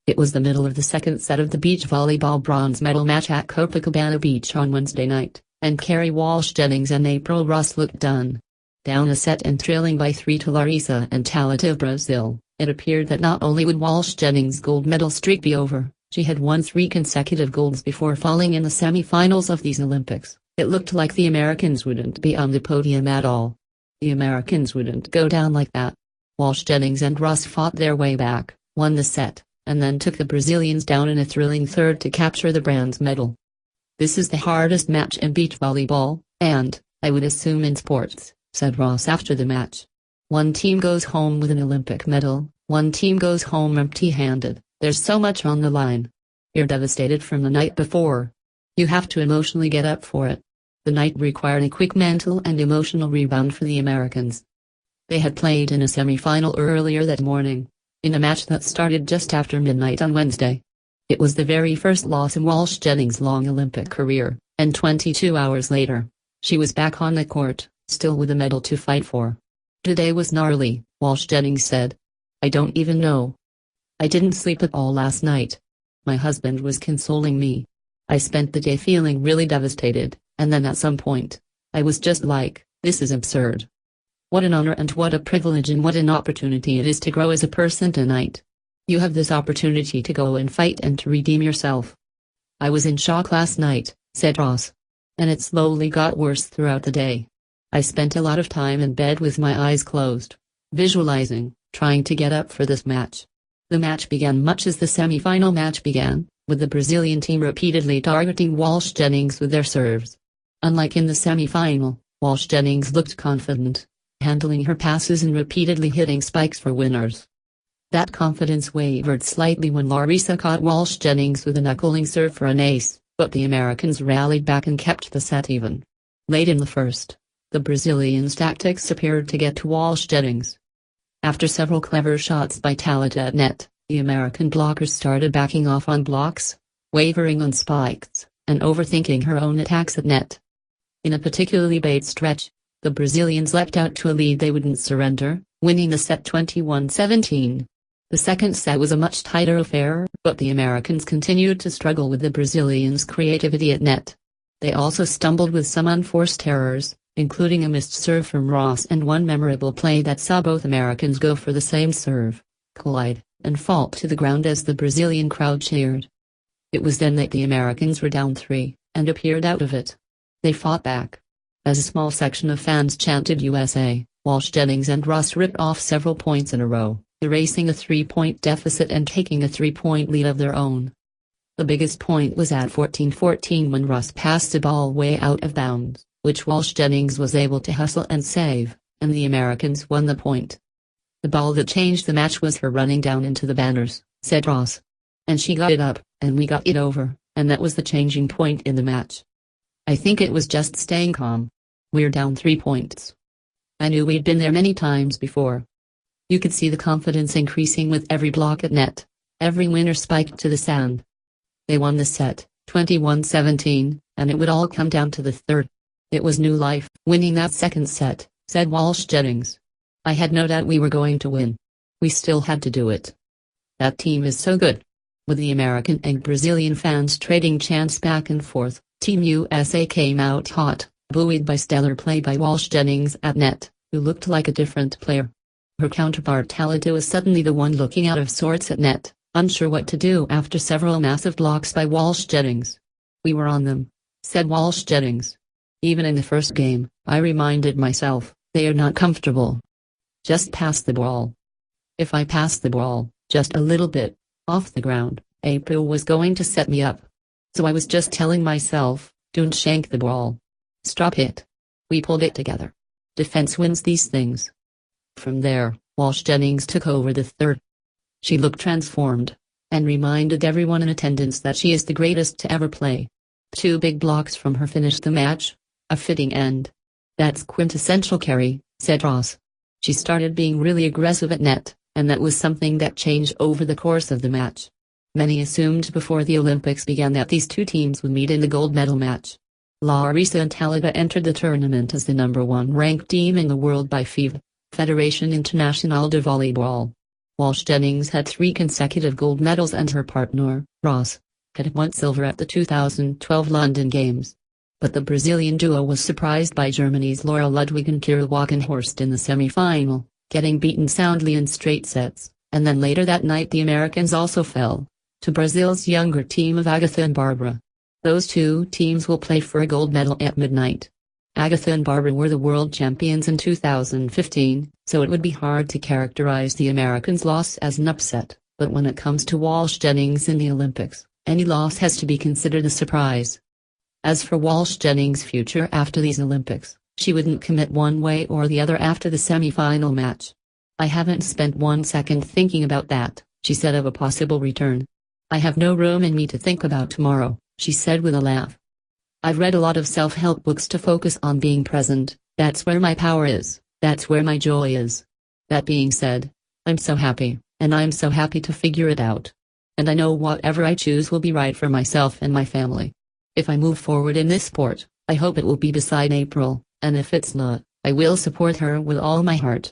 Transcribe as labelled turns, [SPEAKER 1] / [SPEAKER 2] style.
[SPEAKER 1] It was the middle of the second set of the beach volleyball bronze medal match at Copacabana Beach on Wednesday night, and Kerri Walsh Jennings and April Ross looked done. Down a set and trailing by 3 to Larissa and Thalita of Brazil, it appeared that not only would Walsh Jennings' gold medal streak be over, she had won 3 consecutive golds before falling in the semi-finals of these Olympics. It looked like the Americans wouldn't be on the podium at all. The Americans wouldn't go down like that. Walsh Jennings and Ross fought their way back, won the set, and then took the Brazilians down in a thrilling third to capture the bronze medal. "This is the hardest match in beach volleyball, and, I would assume in sports," said Ross after the match. "One team goes home with an Olympic medal, one team goes home empty-handed. There's so much on the line. You're devastated from the night before. You have to emotionally get up for it." The night required a quick mental and emotional rebound for the Americans. They had played in a semi-final earlier that morning, in a match that started just after midnight on Wednesday. It was the very first loss in Walsh Jennings' long Olympic career, and 22 hours later, she was back on the court, still with a medal to fight for. "Today was gnarly," Walsh Jennings said. "I don't even know. I didn't sleep at all last night. My husband was consoling me. I spent the day feeling really devastated, and then at some point, I was just like, this is absurd. What an honor and what a privilege and what an opportunity it is to grow as a person tonight. You have this opportunity to go and fight and to redeem yourself." "I was in shock last night," said Ross. "And it slowly got worse throughout the day. I spent a lot of time in bed with my eyes closed, visualizing, trying to get up for this match." The match began much as the semi-final match began, with the Brazilian team repeatedly targeting Walsh Jennings with their serves. Unlike in the semi-final, Walsh Jennings looked confident, handling her passes and repeatedly hitting spikes for winners. That confidence wavered slightly when Larissa caught Walsh Jennings with a knuckling serve for an ace, but the Americans rallied back and kept the set even. Late in the first, the Brazilians' tactics appeared to get to Walsh Jennings. After several clever shots by Thalita at net, the American blockers started backing off on blocks, wavering on spikes, and overthinking her own attacks at net. In a particularly bait stretch, the Brazilians leapt out to a lead they wouldn't surrender, winning the set 21-17. The second set was a much tighter affair, but the Americans continued to struggle with the Brazilians' creativity at net. They also stumbled with some unforced errors, including a missed serve from Ross and one memorable play that saw both Americans go for the same serve, collide, and fall to the ground as the Brazilian crowd cheered. It was then that the Americans were down 3, and appeared out of it. They fought back. As a small section of fans chanted USA, Walsh Jennings and Ross ripped off several points in a row, erasing a 3-point deficit and taking a 3-point lead of their own. The biggest point was at 14-14 when Ross passed the ball way out of bounds, which Walsh Jennings was able to hustle and save, and the Americans won the point. "The ball that changed the match was her running down into the banners," said Ross. "And she got it up, and we got it over, and that was the changing point in the match. I think it was just staying calm. We're down 3 points. I knew we'd been there many times before." You could see the confidence increasing with every block at net, every winner spiked to the sand. They won the set, 21-17, and it would all come down to the third. "It was new life, winning that second set," said Walsh Jennings. "I had no doubt we were going to win. We still had to do it. That team is so good." With the American and Brazilian fans trading chants back and forth, Team USA came out hot, buoyed by stellar play by Walsh Jennings at net, who looked like a different player. Her counterpart Thalita was suddenly the one looking out of sorts at net, unsure what to do after several massive blocks by Walsh Jennings. "We were on them," said Walsh Jennings. "Even in the first game, I reminded myself, they are not comfortable. Just pass the ball. If I pass the ball, just a little bit, off the ground, April was going to set me up. So I was just telling myself, don't shank the ball. Stop it. We pulled it together. Defense wins these things." From there, Walsh Jennings took over the third. She looked transformed, and reminded everyone in attendance that she is the greatest to ever play. 2 big blocks from her finished the match, a fitting end. "That's quintessential Kerri," said Ross. "She started being really aggressive at net, and that was something that changed over the course of the match." Many assumed before the Olympics began that these two teams would meet in the gold medal match. Larissa and Thalita entered the tournament as the #1 ranked team in the world by FIVE, Fédération Internationale de Volleyball. Walsh Jennings had 3 consecutive gold medals and her partner, Ross, had won silver at the 2012 London Games. But the Brazilian duo was surprised by Germany's Laura Ludwig and Kira Walkenhorst in the semi-final, getting beaten soundly in straight sets, and then later that night the Americans also fell to Brazil's younger team of Agatha and Barbara. Those 2 teams will play for a gold medal at midnight. Agatha and Barbara were the world champions in 2015, so it would be hard to characterize the Americans' loss as an upset, but when it comes to Walsh Jennings in the Olympics, any loss has to be considered a surprise. As for Walsh Jennings' future after these Olympics, she wouldn't commit one way or the other after the semi-final match. "I haven't spent 1 second thinking about that," she said of a possible return. "I have no room in me to think about tomorrow," she said with a laugh. "I've read a lot of self-help books to focus on being present. That's where my power is, that's where my joy is. That being said, I'm so happy, and I'm so happy to figure it out. And I know whatever I choose will be right for myself and my family. If I move forward in this sport, I hope it will be beside April, and if it's not, I will support her with all my heart."